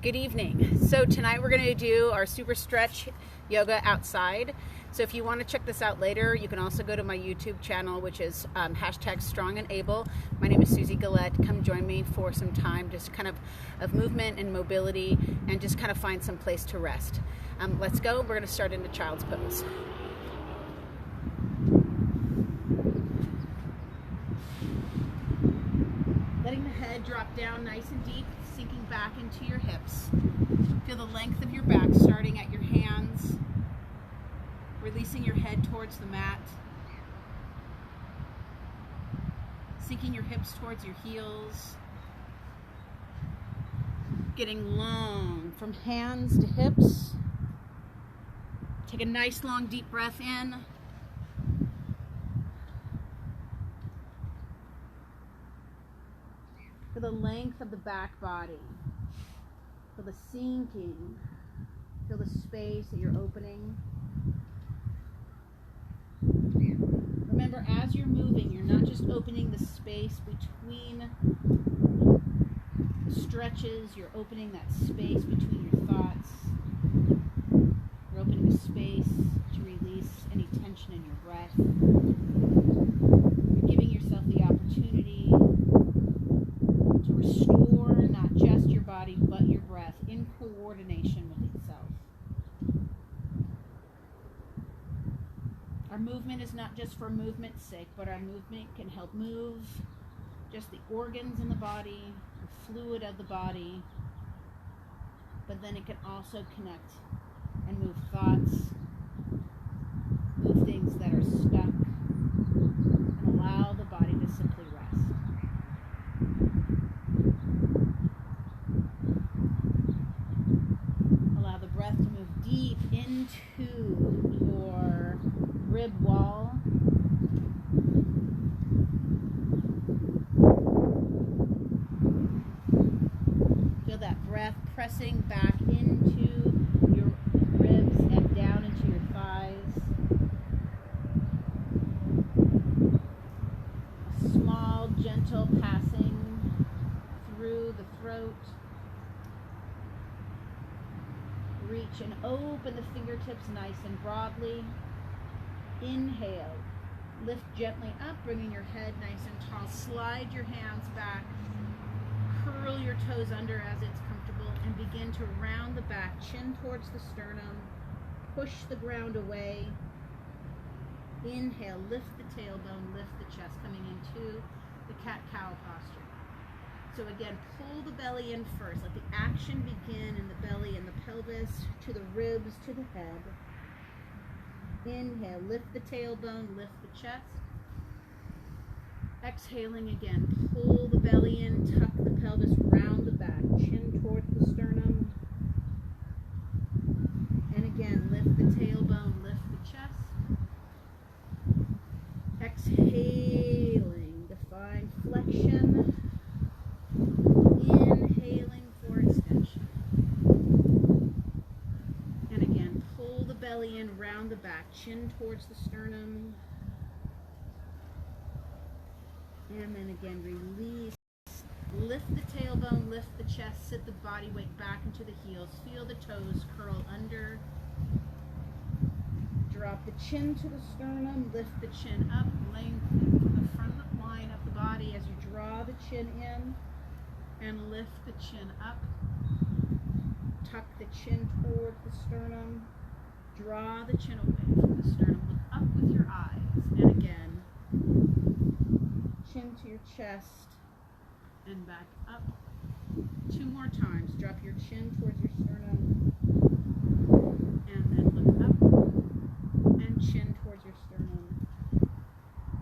Good evening. So tonight we're going to do our super stretch yoga outside. So if you want to check this out later, you can also go to my YouTube channel, which is hashtag strong and able. My name is Susie Gillette. Come join me for some time, just kind of movement and mobility, and just kind of find some place to rest. Let's go. We're going to start into child's pose. Letting the head drop down nice and deep, sinking back into your hips. Feel the length of your back starting at your hands, releasing your head towards the mat, sinking your hips towards your heels, getting long from hands to hips. Take a nice long deep breath in. Feel the length of the back body. Feel the sinking. Feel the space that you're opening. Remember, as you're moving, you're not just opening the space between the stretches, you're opening that space between your thoughts. You're opening a space to release any tension in your breath. You're giving yourself the opportunity to restore not just your body, but your breath in coordination with itself. Our movement is not just for movement's sake, but our movement can help move just the organs in the body, the fluid of the body, but then it can also connect and move thoughts, move things that are stuck, and allow the body to simply rest. Allow the breath to move deep into your rib wall. Feel that breath pressing back into your ribs and down into your thighs. A small, gentle passing through the throat. Reach and open the fingertips nice and broadly. Inhale. Lift gently up, bringing your head nice and tall. Slide your hands back. Curl your toes under as it's comfortable and begin to round the back, chin towards the sternum. Push the ground away. Inhale, lift the tailbone, lift the chest, coming into the cat-cow posture. So again, pull the belly in first. Let the action begin in the belly and the pelvis, to the ribs, to the head. Inhale, lift the tailbone, lift the chest. Exhaling again, pull the belly in, tuck the pelvis, round the back, chin towards the sternum. And again, lift the tailbone, lift the chest. Exhaling, define flexion. Inhaling for extension. And again, pull the belly in, round the back, chin towards the sternum. And then again, release. Lift the tailbone, lift the chest, sit the body weight back into the heels. Feel the toes curl under. Drop the chin to the sternum, lift the chin up, lengthen from the front line of the body as you draw the chin in. And lift the chin up. Tuck the chin toward the sternum. Draw the chin away from the sternum. Look up with your eyes. And again, chin to your chest and back up. 2 more times. Drop your chin towards your sternum. And then look up and chin towards your sternum.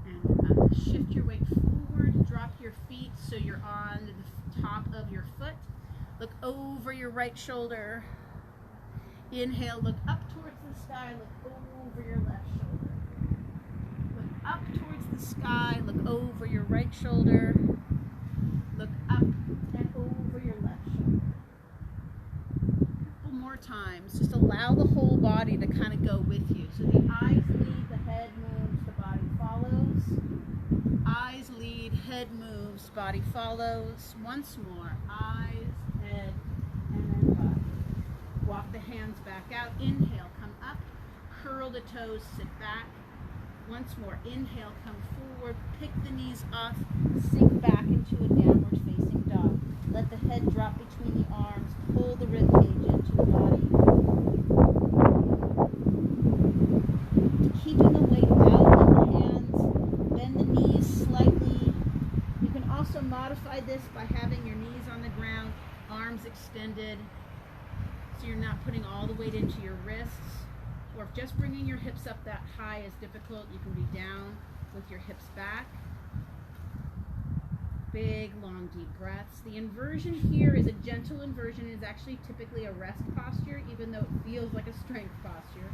And up. Shift your weight forward. Drop your feet so you're on the top of your foot. Look over your right shoulder. Inhale, look up towards the sky. Look over your left shoulder. Look up towards the sky. Look over your right shoulder. Look up and over your left shoulder. A couple more times. Just allow the whole body to kind of go with you. So the eyes lead, the head moves, the body follows. Eyes lead, head moves, body follows. Once more. Eyes, head, and then the hands back out. Inhale, come up. Curl the toes, sit back. Once more, inhale, come forward. Pick the knees off. Sink back into a downward facing dog. Let the head drop between the arms. Pull the rib cage into the body. Keeping the weight out of the hands. Bend the knees slightly. You can also modify this by having your knees on the ground, arms extended, so you're not putting all the weight into your wrists. Or if just bringing your hips up that high is difficult, you can be down with your hips back. Big, long, deep breaths. The inversion here is a gentle inversion. It's actually typically a rest posture, even though it feels like a strength posture.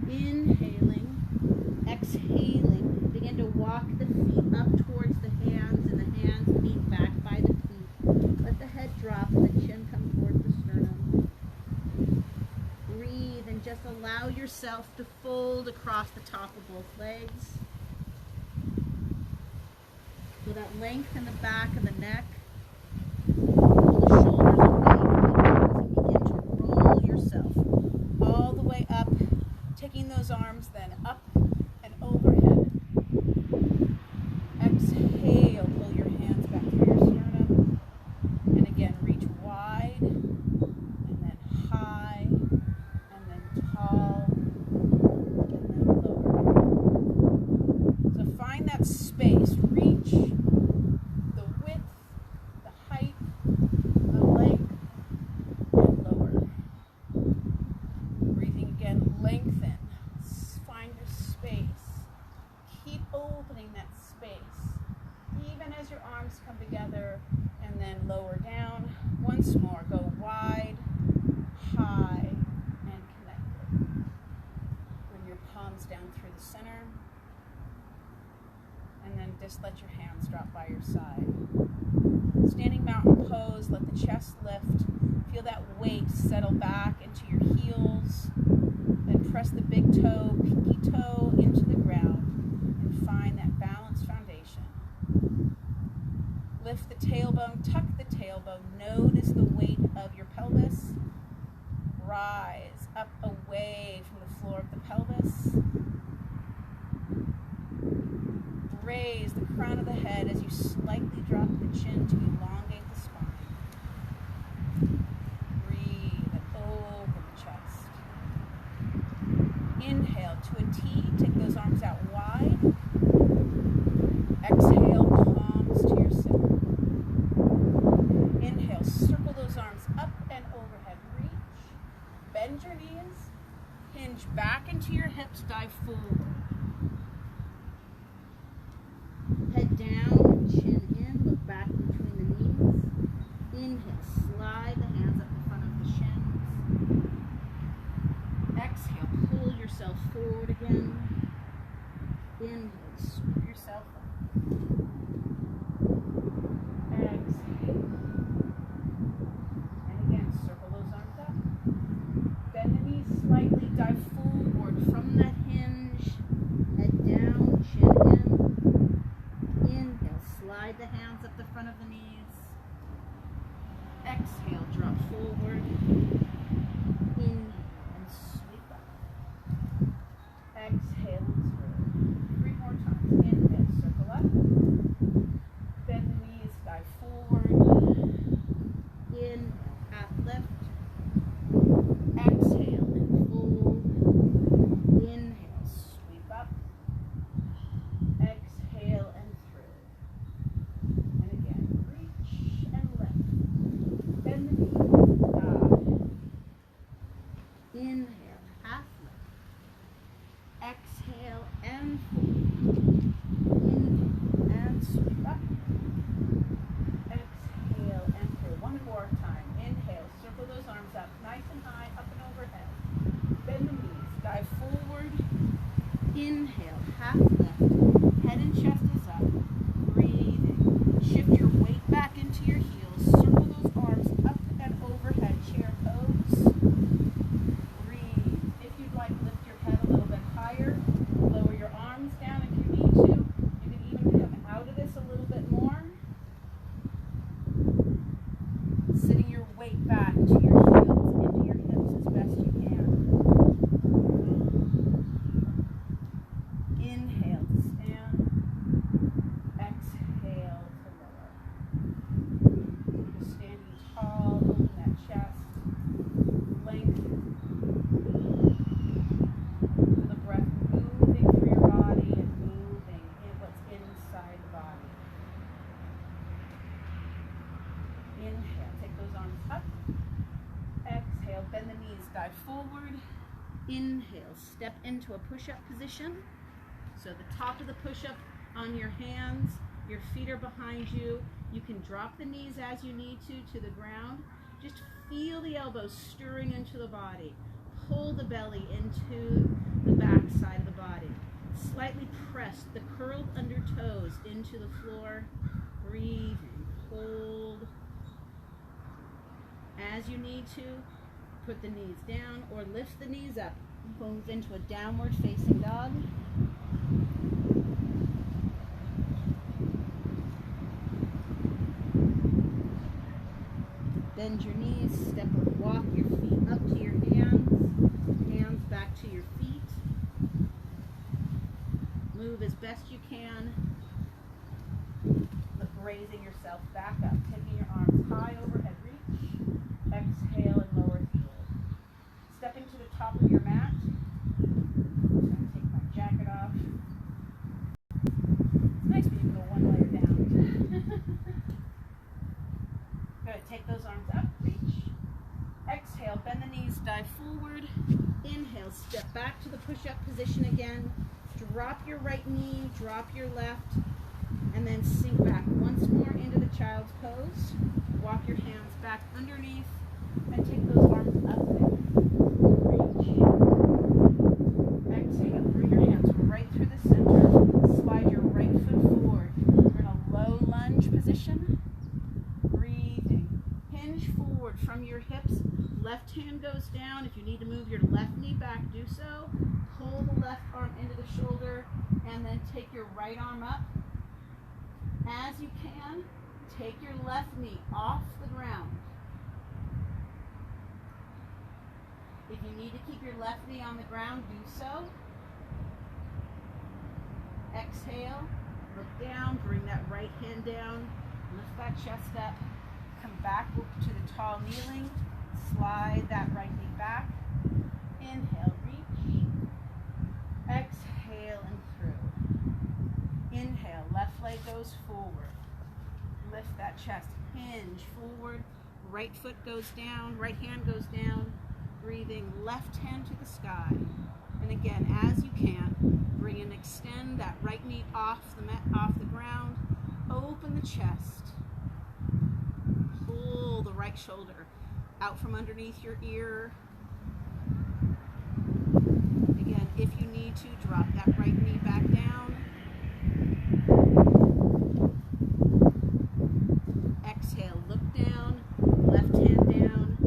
Inhaling, exhaling. Begin to walk the feet up towards the hands, and the hands meet back by the feet. Let the head drop and the chin come towards the sternum. Breathe and just allow yourself to fold across the top of both legs. Feel that length in the back of the neck. Pull the shoulders away from the arms and begin to roll yourself all the way up, taking those arms then up and overhead. Exhale, pull your hands back through your sternum. And again, reach wide, and then high, and then tall, and then lower. So find that space. Reach the width, the height, the length, and lower. Breathing again, lengthen. Find your space. Keep opening that space, even as your arms come together, and then lower down. Once more, go wide, high, and connected. Bring your palms down through the center, and then just let your hands drop by your side. Standing mountain pose, let the chest lift. Feel that weight settle back into your heels. Then press the big toe, pinky toe into the ground, and find that balanced foundation. Lift the tailbone, tuck the tailbone. Notice the weight of your pelvis. Rise up away from the floor of the pelvis. Raise the crown of the head as you slightly drop the chin to elongate the spine. Breathe and open the chest. Inhale to a T. Take those arms out wide. Exhale, palms to your center. Inhale, circle those arms up and overhead. Reach. Bend your knees. Hinge back into your hips. Dive forward. Head down, chin in, look back between the knees. Inhale, slide the hands up in front of the shins. Exhale, pull yourself forward again. Inhale, scoop yourself up. Exhale. And again, circle those arms up. Bend the knees slightly, dive forward from that hinge. Head down, chin in. Inhale, slide the hands up the front of the knees. Exhale, drop forward. Inhale and sweep up. Exhale and through. 3 more times. Inhale, circle up. Bend the knees, dive forward. Inhale, half lift. Exhale and fold. Inhale, sweep up. Exhale and inhale, half lift. Exhale and fold. Inhale and sweep up. Exhale and through. One more time. Inhale, circle those arms up nice and high, up and overhead. Bend the knees, dive forward. Inhale, half lift. Head and chest is up. Breathe. Shift your weight back into your heels. Circle those arms up and overhead. Chair pose. Sitting your weight back to your heels, into your Inhale, take those arms up. Exhale, bend the knees, dive forward. Inhale, step into a push-up position. So the top of the push-up on your hands, your feet are behind you. You can drop the knees as you need to the ground. Just feel the elbows stirring into the body. Pull the belly into the back side of the body. Slightly press the curled under toes into the floor. Breathe and hold. As you need to, put the knees down or lift the knees up. Move into a downward facing dog. Bend your knees, step or walk your feet up to your hands back to your feet. Move as best you can, but raising yourself back up, taking your arms high overhead reach. Exhale and lower through. Stepping to the top of your mat. I'm going to take my jacket off. It's nice when you can go one layer down. Good. Take those arms up, reach. Exhale, bend the knees, dive forward. Inhale, step back to the push-up position again. Drop your right knee, drop your left, and then sink back once more into the child's pose. Walk your hands back underneath and take those arms up there. Reach. Exhale, bring your hands right through the center. Slide your right foot forward. You're in a low lunge position. Breathing. Hinge forward from your hips. Left hand goes down. If you need to move your left knee back, do so. Pull the left arm into the shoulder and then take your right arm up. As you can, take your left knee off the ground. If you need to keep your left knee on the ground, do so. Exhale, look down, bring that right hand down, lift that chest up, come back to the tall kneeling, slide that right knee back, inhale, reach, exhale and through. Inhale, left leg goes forward, lift that chest, hinge forward, right foot goes down, right hand goes down, breathing left hand to the sky. And again, as you can, bring and extend that right knee off the mat, off the ground, open the chest, pull the right shoulder out from underneath your ear. Again, if you need to, drop that right knee back down. Exhale, look down, left hand down,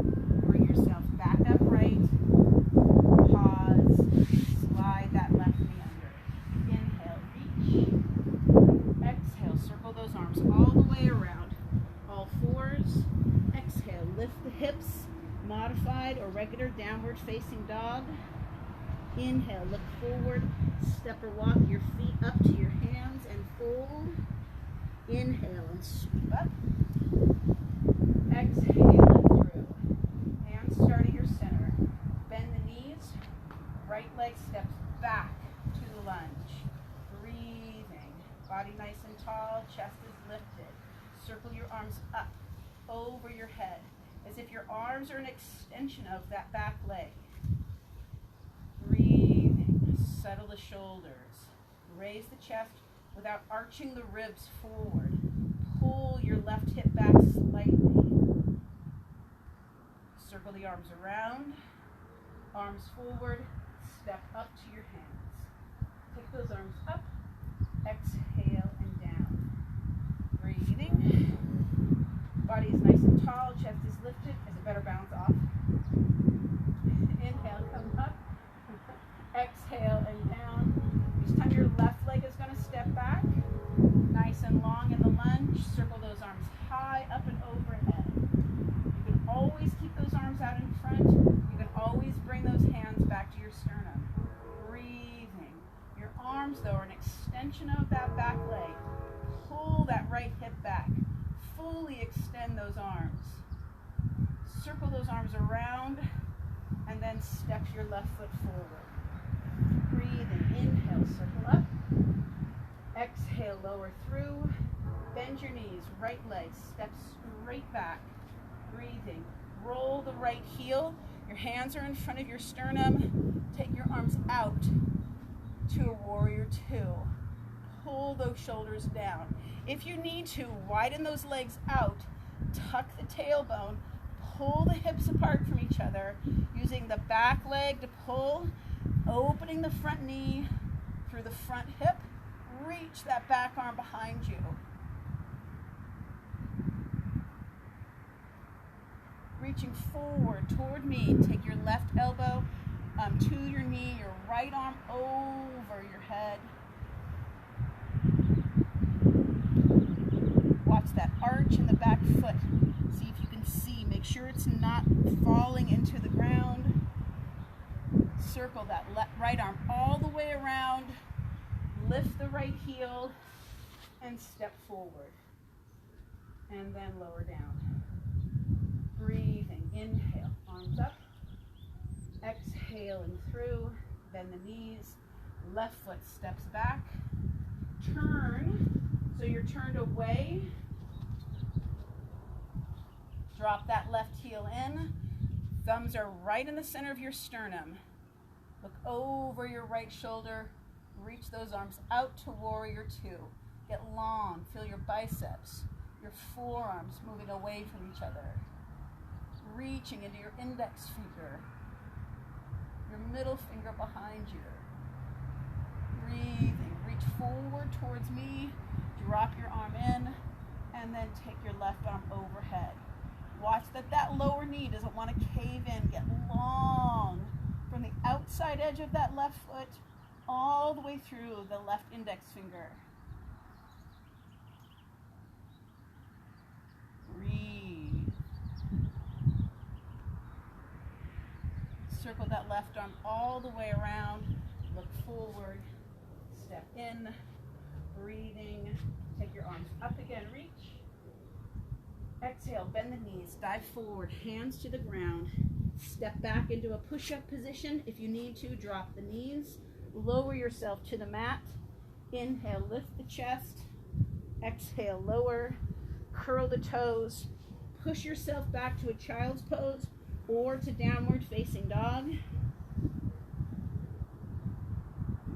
bring yourself back upright, pause, slide that left knee under. Inhale, reach, exhale, circle those arms all the way around, all fours. Exhale, lift the hips, modified or regular downward facing dog. Inhale, look forward, step or walk your feet up to your hands and fold. Inhale and sweep up. Exhale and through. Hands start at your center. Bend the knees. Right leg steps back to the lunge. Breathing. Body nice and tall. Chest is lifted. Circle your arms up over your head as if your arms are an extension of that back leg. Breathing. Settle the shoulders. Raise the chest without arching the ribs forward. Pull your left hip back slightly. Circle the arms around. Arms forward. Step up to your hands. Take those arms up. Exhale and down. Breathing. Body is nice and tall. Chest is lifted as it better bounce off. Inhale, come up. Exhale and down. Each time your left leg is going to step back. Nice and long in the lunge. Circle those arms high up and overhead. You can always keep those arms out in front. You can always bring those hands back to your sternum. Breathing. Your arms, though, are an extension of that back leg. Pull that right hip back. Fully extend those arms. Circle those arms around and then step your left foot forward. Breathing. Inhale, circle up. Exhale, lower through. Bend your knees, right leg, step straight back, breathing. Roll the right heel, your hands are in front of your sternum. Take your arms out to a warrior two. Pull those shoulders down. If you need to, widen those legs out, tuck the tailbone, pull the hips apart from each other, using the back leg to pull, opening the front knee through the front hip. Reach that back arm behind you. Reaching forward toward me. Take your left elbow to your knee, your right arm over your head. Watch that arch in the back foot. See if you can see. Make sure it's not falling into the ground. Circle that right arm all the way around. Lift the right heel and step forward. And then lower down. Breathing. Inhale. Arms up. Exhaling through. Bend the knees. Left foot steps back. Turn. So you're turned away. Drop that left heel in. Thumbs are right in the center of your sternum. Look over your right shoulder. Reach those arms out to warrior two. Get long. Feel your biceps, your forearms moving away from each other. Reaching into your index finger, your middle finger behind you. Breathing. Reach forward towards me. Drop your arm in, and then take your left arm overhead. Watch that lower knee doesn't want to cave in. Get long from the outside edge of that left foot all the way through the left index finger. Breathe. Circle that left arm all the way around. Look forward. Step in. Breathing. Take your arms up again. Reach. Exhale. Bend the knees. Dive forward. Hands to the ground. Step back into a push-up position. If you need to, drop the knees. Lower yourself to the mat. Inhale. Lift the chest. Exhale. Lower. Curl the toes. Push yourself back to a child's pose or to downward facing dog.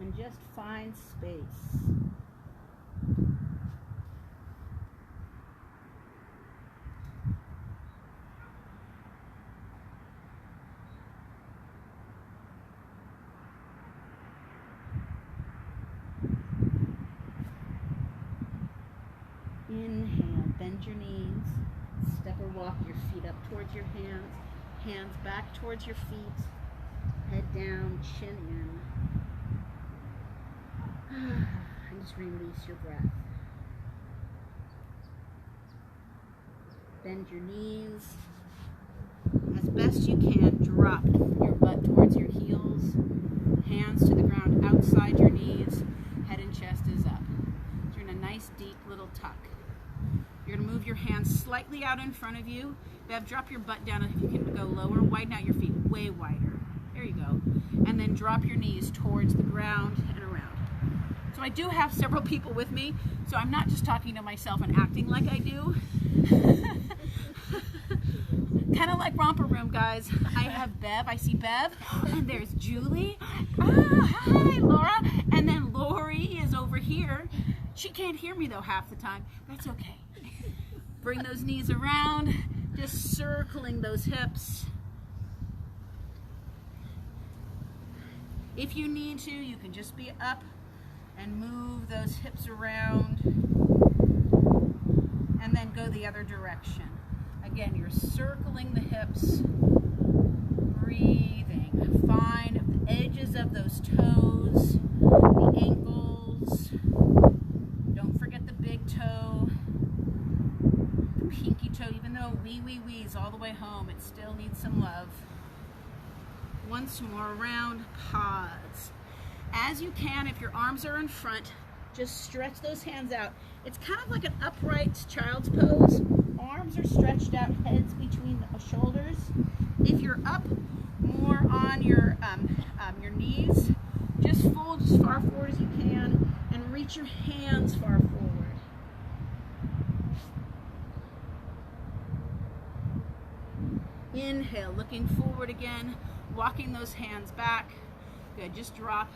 And just find space. Inhale, bend your knees, step or walk your feet up towards your hands, hands back towards your feet, head down, chin in. And just release your breath. Bend your knees. As best you can, drop your butt towards your heels, hands to the ground outside your knees, head and chest is up. So you're in a nice deep little tuck. You're going to move your hands slightly out in front of you. Bev, drop your butt down if you can go lower. Widen out your feet way wider. There you go. And then drop your knees towards the ground and around. So I do have several people with me, so I'm not just talking to myself and acting like I do. Kind of like Romper Room, guys. I have Bev. I see Bev. And there's Julie. Hi, Laura. And then Lori is over here. She can't hear me, though, half the time. That's okay. Bring those knees around, just circling those hips. If you need to, you can just be up and move those hips around and then go the other direction. Again, you're circling the hips, breathing. Find the edges of those toes, the ankles. Don't forget the big toe. Pinky toe, even though wees all the way home, it still needs some love. Once more around, pause. As you can, if your arms are in front, just stretch those hands out. It's kind of like an upright child's pose. Arms are stretched out, heads between the shoulders. If you're up more on your knees, just fold as far forward as you can and reach your hands far forward. Inhale, looking forward again, walking those hands back. Good, just drop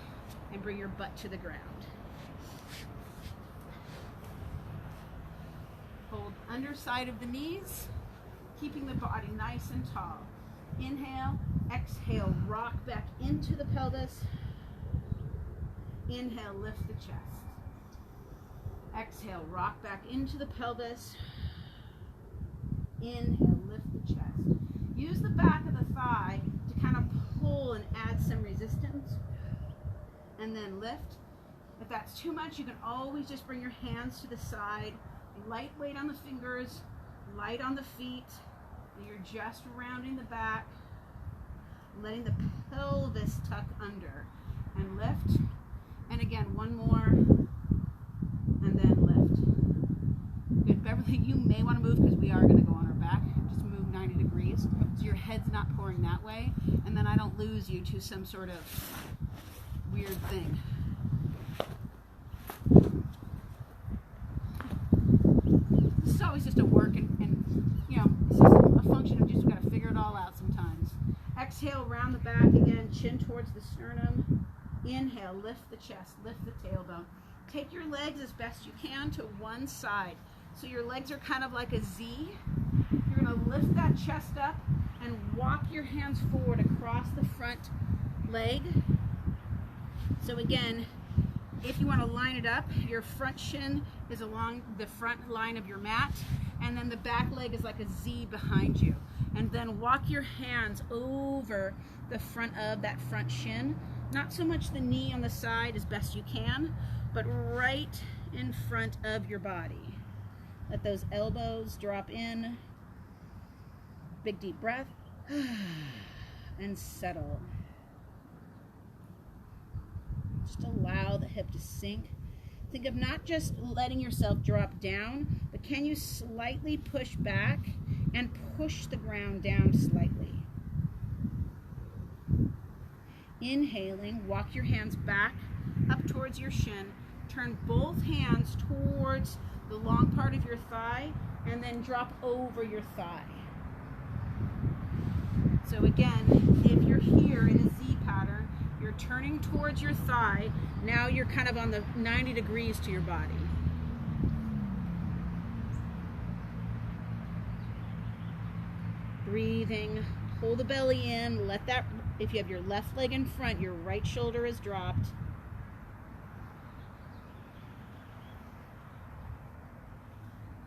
and bring your butt to the ground. Hold underside of the knees, keeping the body nice and tall. Inhale, exhale, rock back into the pelvis. Inhale, lift the chest. Exhale, rock back into the pelvis. Inhale, lift the chest. Use the back of the thigh to kind of pull and add some resistance. And then lift. If that's too much, you can always just bring your hands to the side. Light weight on the fingers, light on the feet. And you're just rounding the back, letting the pelvis tuck under. And lift. And again, one more. And then lift. Good. Beverly, you may want to move because we are going to go on our back. Just move 90 degrees so your head's not pouring that way. And then I don't lose you to some sort of weird thing. This is always just a work and you know, it's just a function of just got to figure it all out sometimes. Exhale, round the back again, chin towards the sternum. Inhale, lift the chest, lift the tailbone. Take your legs as best you can to one side. So your legs are kind of like a Z. You're going to lift that chest up and walk your hands forward across the front leg. So again, if you want to line it up, your front shin is along the front line of your mat, and then the back leg is like a Z behind you. And then walk your hands over the front of that front shin. Not so much the knee on the side as best you can, but right in front of your body. Let those elbows drop in. Big deep breath. And settle. Just allow the hip to sink. Think of not just letting yourself drop down, but can you slightly push back and push the ground down slightly. Inhaling, walk your hands back up towards your shin. Turn both hands towards the long part of your thigh and then drop over your thigh. So again, if you're here in a Z pattern, you're turning towards your thigh. Now you're kind of on the 90 degrees to your body. Breathing, pull the belly in, let that, if you have your left leg in front, your right shoulder is dropped.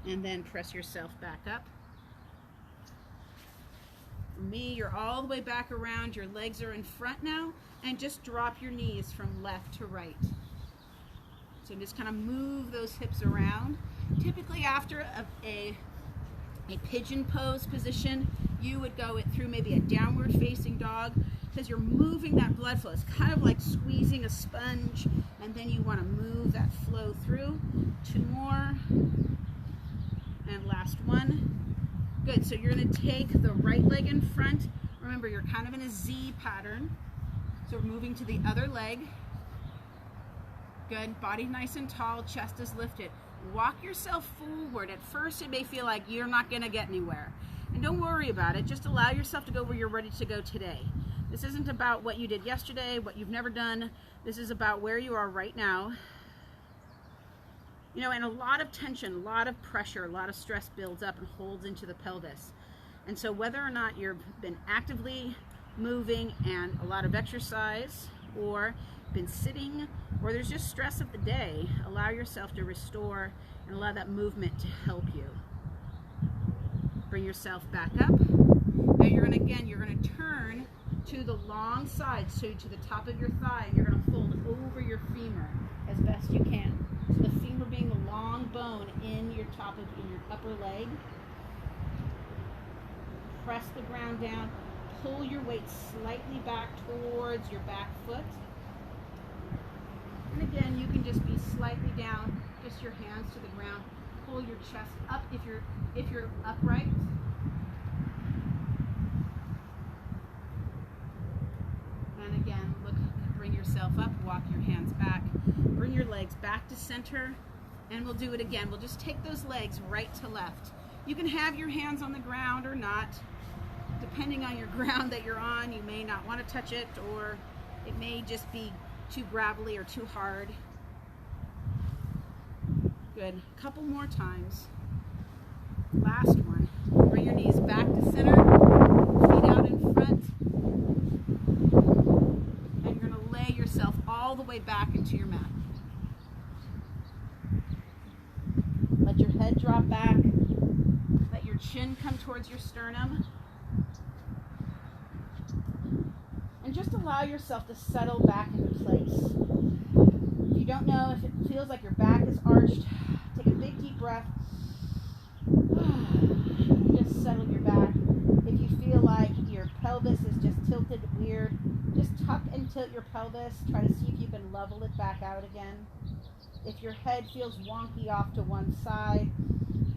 And then press yourself back up. For me, you're all the way back around, your legs are in front now, and just drop your knees from left to right. So just kind of move those hips around. Typically after a pigeon pose position, you would go it through maybe a downward facing dog because you're moving that blood flow. It's kind of like squeezing a sponge, and then you want to move that flow through. 2 more, and last one. Good, so you're going to take the right leg in front. Remember, you're kind of in a Z pattern. So we're moving to the other leg. Good, body nice and tall, chest is lifted. Walk yourself forward. At first, it may feel like you're not going to get anywhere. And don't worry about it. Just allow yourself to go where you're ready to go today. This isn't about what you did yesterday, what you've never done. This is about where you are right now. You know, and a lot of tension, a lot of pressure, a lot of stress builds up and holds into the pelvis. And so whether or not you've been actively moving and a lot of exercise, or been sitting, or there's just stress of the day, allow yourself to restore and allow that movement to help you. Bring yourself back up. Now you're going to turn to the long side, so to the top of your thigh, and you're going to fold over your femur as best you can. So the femur being the long bone in your upper leg. Press the ground down. Pull your weight slightly back towards your back foot. And again, you can just be slightly down, just your hands to the ground. Pull your chest up if you're upright. And again, bring yourself up, walk your hands back, bring your legs back to center, and we'll do it again. We'll just take those legs right to left. You can have your hands on the ground or not. depending on your ground that you're on, you may not want to touch it, or it may just be too gravelly or too hard. Good. A couple more times. Last one. Bring your knees back to center, feet out in front, and you're going to lay yourself all the way back into your mat. Let your head drop back. Let your chin come towards your sternum. And just allow yourself to settle back into place. If you don't know if it feels like your back is arched, take a big deep breath. Just settle your back. If you feel like your pelvis is just tilted weird, just tuck and tilt your pelvis. Try to see if you can level it back out again. If your head feels wonky off to one side,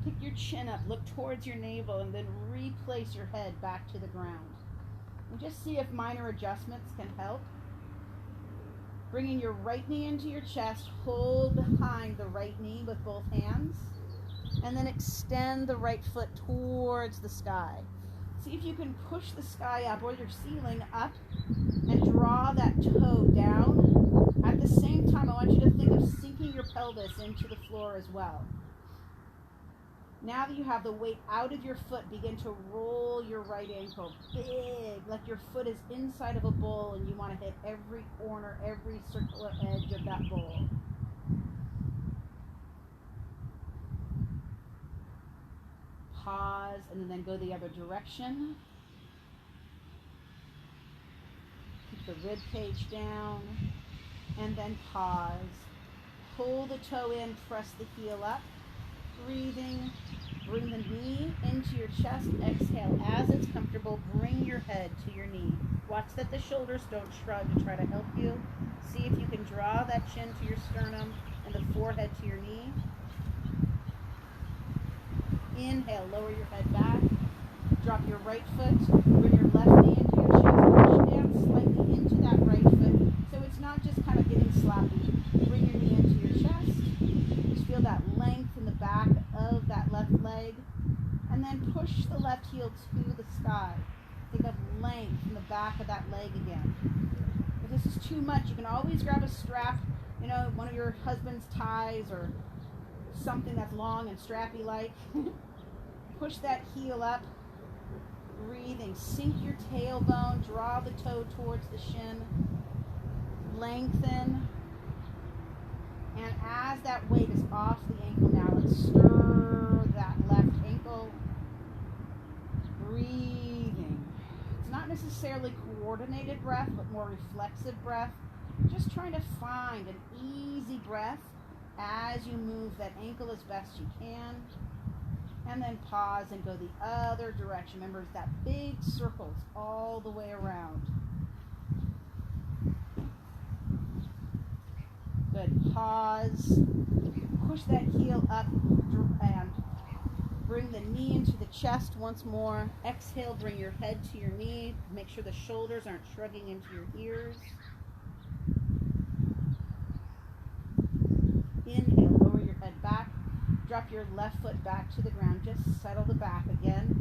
pick your chin up, look towards your navel, and then replace your head back to the ground. And just see if minor adjustments can help. Bringing your right knee into your chest, hold behind the right knee with both hands, and then extend the right foot towards the sky. See if you can push the sky up or your ceiling up and draw that toe down. At the same time, I want you to think of sinking your pelvis into the floor as well. Now that you have the weight out of your foot, begin to roll your right ankle big, like your foot is inside of a bowl and you want to hit every corner, every circular edge of that bowl. Pause and then go the other direction. Keep the rib cage down and then pause. Pull the toe in, press the heel up. Breathing, bring the knee into your chest, exhale as it's comfortable, bring your head to your knee. Watch that the shoulders don't shrug to try to help you. See if you can draw that chin to your sternum and the forehead to your knee. Inhale, lower your head back, drop your right foot, bring your left knee into your chest, push down slightly into that right foot, so it's not just kind of getting sloppy. Bring your knee into your chest, just feel that length in the back of that left leg, and then push the left heel to the sky. Think of length in the back of that leg again. If this is too much, you can always grab a strap, one of your husband's ties or something that's long and strappy like. Push that heel up, breathing, sink your tailbone, draw the toe towards the shin, lengthen, and as that weight is off the ankle now, let's stir that left ankle, breathing. It's not necessarily coordinated breath, but more reflexive breath, just trying to find an easy breath as you move that ankle as best you can. And then pause and go the other direction. Remember, it's that big circles all the way around. Good. Pause. Push that heel up and bring the knee into the chest once more. Exhale, bring your head to your knee. Make sure the shoulders aren't shrugging into your ears. Inhale, lower your head back. Drop your left foot back to the ground. Just settle the back again.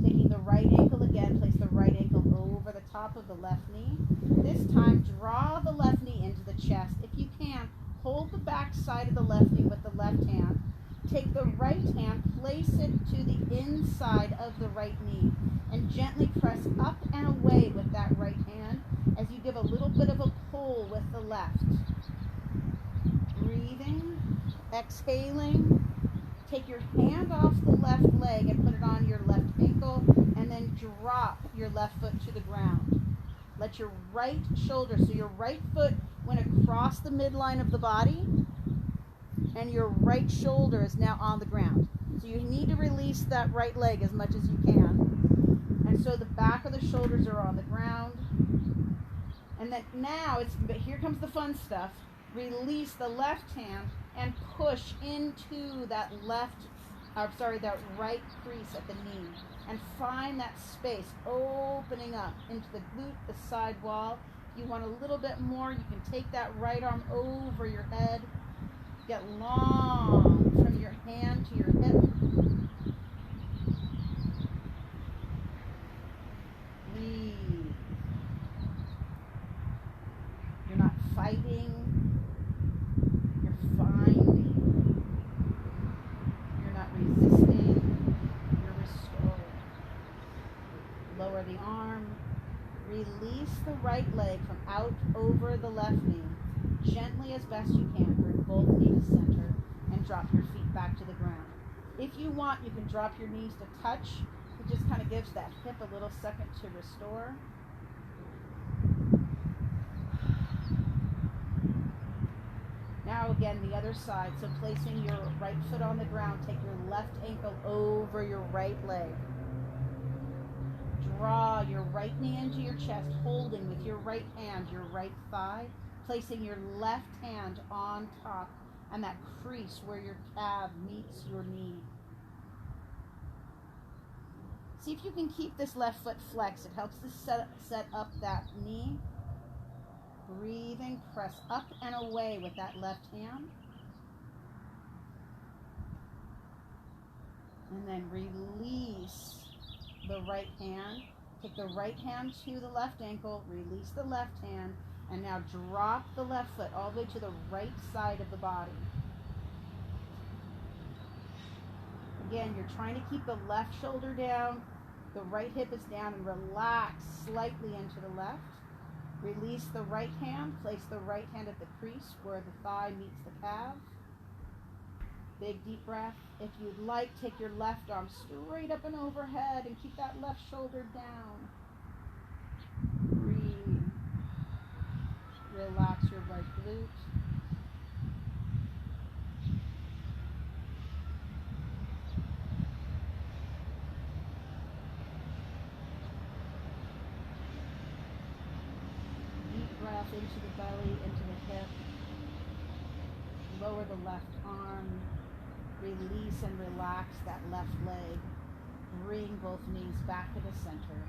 Taking the right ankle again, place the right ankle over the top of the left knee. This time, draw the left knee into the chest. If you can, hold the back side of the left knee with the left hand. Take the right hand, place it to the inside of the right knee, and gently press up and away with that right hand as you give a little bit of a pull with the left. Breathing, exhaling. Take your hand off the left leg and put it on your left ankle, and then drop your left foot to the ground. Let your right shoulder, so your right foot went across the midline of the body, and your right shoulder is now on the ground. So you need to release that right leg as much as you can. And so the back of the shoulders are on the ground. And then now, but here comes the fun stuff. Release the left hand and push into that that right crease at the knee. And find that space opening up into the glute, the side wall. If you want a little bit more, you can take that right arm over your head. Get long from your hand to your release the right leg from out over the left knee. Gently as best you can. Bring both knees to center and drop your feet back to the ground. If you want, you can drop your knees to touch. It just kind of gives that hip a little second to restore. Now again, the other side. So placing your right foot on the ground, take your left ankle over your right leg. Draw your right knee into your chest, holding with your right hand your right thigh, placing your left hand on top and that crease where your calf meets your knee. See if you can keep this left foot flexed. It helps to set up that knee. Breathing, press up and away with that left hand. And then release the right hand. Take the right hand to the left ankle, release the left hand, and now drop the left foot all the way to the right side of the body. Again, you're trying to keep the left shoulder down, the right hip is down, and relax slightly into the left. Release the right hand, place the right hand at the crease where the thigh meets the calf. Big deep breath. If you'd like, take your left arm straight up and overhead and keep that left shoulder down. Breathe. Relax your right glute. Deep breath into the belly, into the hip. Lower the left arm. Release and relax that left leg. Bring both knees back to the center.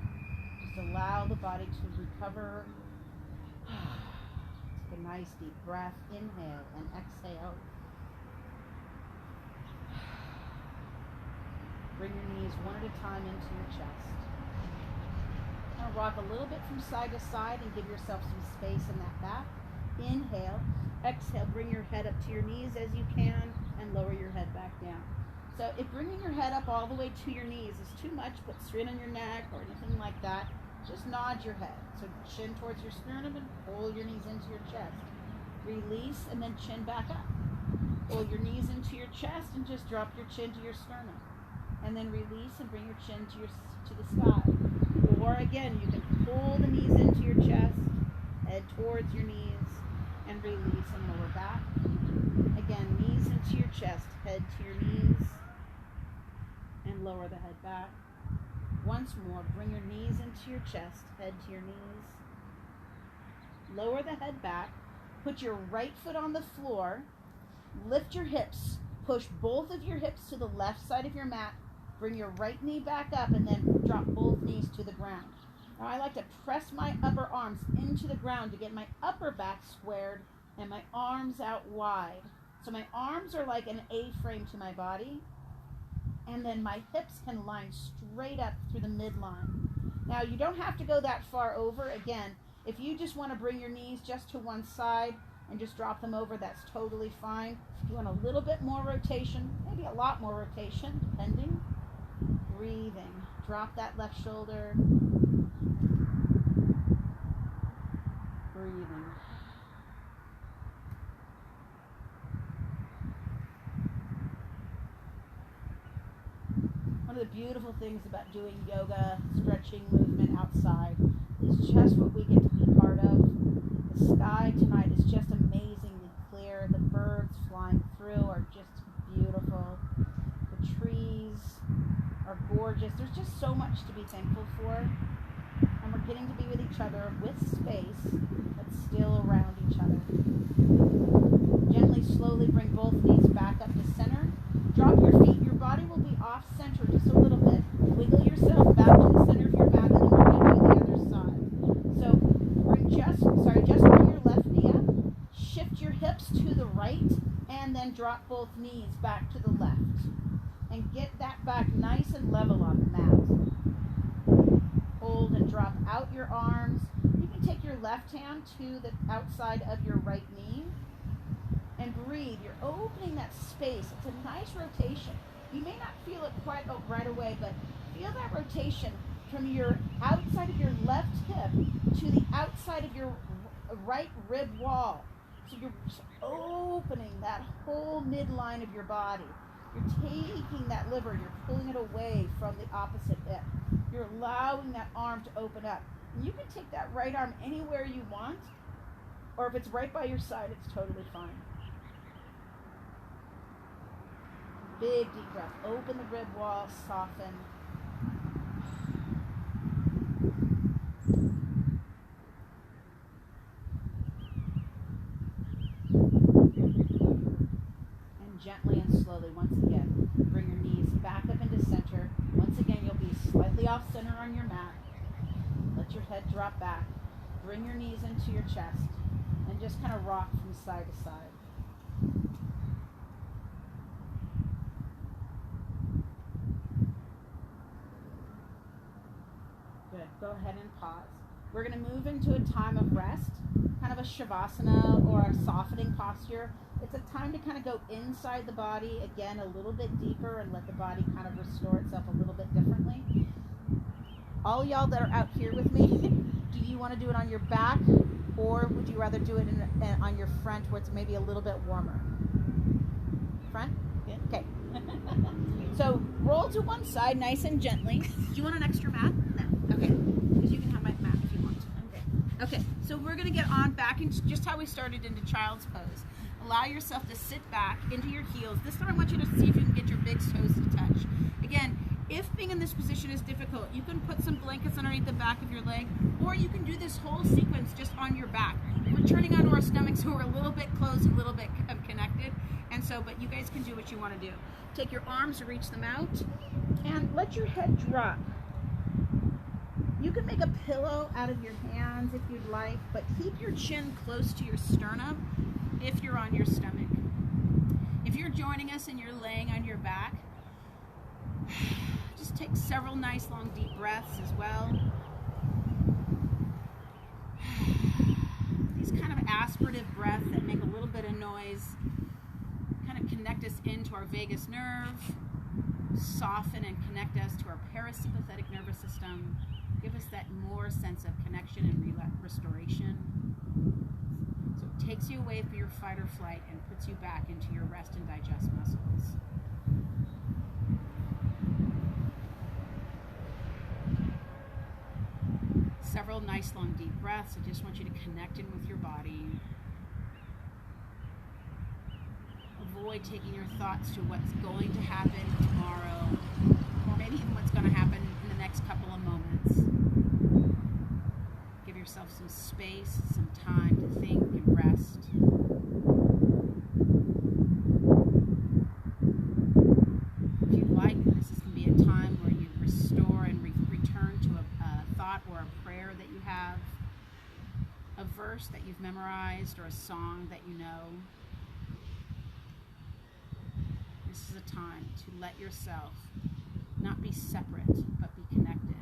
Just allow the body to recover. Take a nice deep breath. Inhale and exhale. Bring your knees one at a time into your chest. Now rock a little bit from side to side and give yourself some space in that back. Inhale. Exhale. Bring your head up to your knees as you can and lower your head back down. So if bringing your head up all the way to your knees is too much, put strain on your neck or anything like that, just nod your head. So chin towards your sternum and pull your knees into your chest. Release and then chin back up. Pull your knees into your chest and just drop your chin to your sternum. And then release and bring your chin to the sky. Or again, you can pull the knees into your chest, head towards your knees, and release and lower back. Again, knees into your chest, head to your knees, and lower the head back. Once more, bring your knees into your chest, head to your knees. Lower the head back. Put your right foot on the floor. Lift your hips. Push both of your hips to the left side of your mat. Bring your right knee back up and then drop both knees to the ground. Now I like to press my upper arms into the ground to get my upper back squared and my arms out wide. So my arms are like an A-frame to my body, and then my hips can line straight up through the midline. Now you don't have to go that far over. Again, if you just want to bring your knees just to one side and just drop them over, that's totally fine. If you want a little bit more rotation, maybe a lot more rotation, depending. Breathing. Drop that left shoulder. Breathing. One of the beautiful things about doing yoga, stretching, movement outside is just what we get to be part of. The sky tonight is just amazingly clear. The birds flying through are just beautiful. The trees are gorgeous. There's just so much to be thankful for. And we're getting to be with each other with space, but still around each other. Gently, slowly bring both knees back up to center. Drop your feet. Your body will be off center just a little bit. Wiggle yourself back to the center of your mat, and then we're going to do the other side. So just bring your left knee up. Shift your hips to the right, and then drop both knees back to the left. And get that back nice and level on the mat. Hold and drop out your arms. You can take your left hand to the outside of your right knee and breathe. You're opening that space. It's a nice rotation. You may not feel it quite right away, but feel that rotation from your outside of your left hip to the outside of your right rib wall. So you're just opening that whole midline of your body. You're taking that liver, you're pulling it away from the opposite hip. You're allowing that arm to open up. And you can take that right arm anywhere you want, or if it's right by your side, it's totally fine. Big deep breath. Open the rib wall, soften. And gently and slowly, once again, bring your knees back up into center. Once again, you'll be slightly off center on your mat. Let your head drop back. Bring your knees into your chest and just kind of rock from side to side. Good. Go ahead and pause. We're going to move into a time of rest, kind of a shavasana or a softening posture. It's a time to kind of go inside the body, again, a little bit deeper and let the body kind of restore itself a little bit differently. All y'all that are out here with me, do you want to do it on your back, or would you rather do it on your front where it's maybe a little bit warmer? Front? Yeah. Okay. So roll to one side nice and gently. Do you want an extra mat? No. Okay. Because you can have my mat if you want. Okay. Okay. So we're going to get on back into just how we started into child's pose. Allow yourself to sit back into your heels. This time I want you to see if you can get your big toes to touch. Again, if being in this position is difficult, you can put some blankets underneath the back of your leg, or you can do this whole sequence just on your back. We're turning onto our stomachs, so we're a little bit close, a little bit connected, and so, but you guys can do what you want to do. Take your arms, reach them out, and let your head drop. You can make a pillow out of your hands if you'd like, but keep your chin close to your sternum if you're on your stomach. If you're joining us and you're laying on your back, just take several nice long deep breaths as well. These kind of aspirative breaths that make a little bit of noise kind of connect us into our vagus nerve, soften and connect us to our parasympathetic nervous system, give us that more sense of connection and restoration. So it takes you away from your fight or flight and puts you back into your rest and digest muscles. Several nice long deep breaths. I just want you to connect in with your body. Avoid taking your thoughts to what's going to happen tomorrow, or maybe even what's going to happen in the next couple of moments. Give yourself some space, some time to think and rest. If you'd like, this is going to be a time where you restore and return to a thought or a prayer that you have, a verse that you've memorized, or a song that you know. This is a time to let yourself not be separate, but be connected.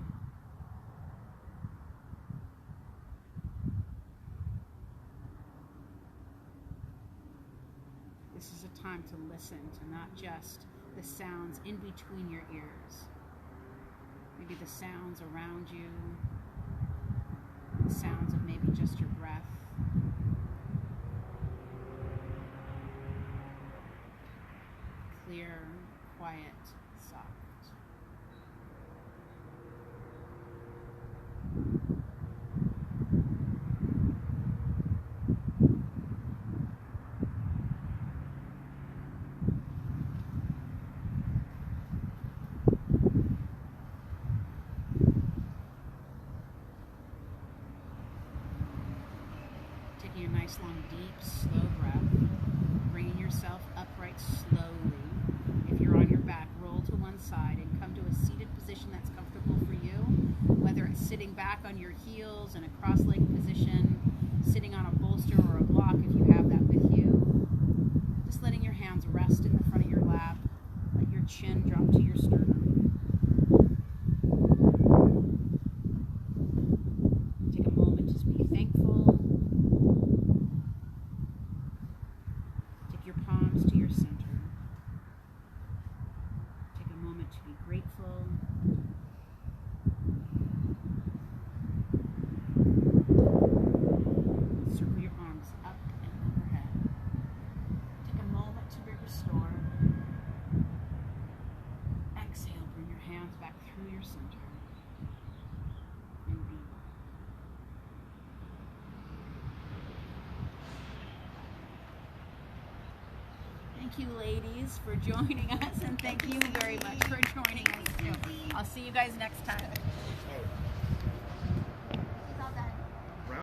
This is a time to listen to not just the sounds in between your ears, maybe the sounds around you, the sounds of maybe just your breath. Clear, quiet, soft. Taking a nice long deep slow breath, bringing yourself upright slowly. If you're on your back, roll to one side and come to a seated position that's comfortable for you, whether it's sitting back on your heels in a cross-legged position, sitting on a bolster or a block if you have that with you. Just letting your hands rest in the front of your lap. Let your chin drop to your sternum. Take a moment to be thankful. Take your palms to your center. Take a moment to be grateful. center. And be. Thank you, ladies, for joining us, and thank you very much for joining us too. I'll see you guys next time.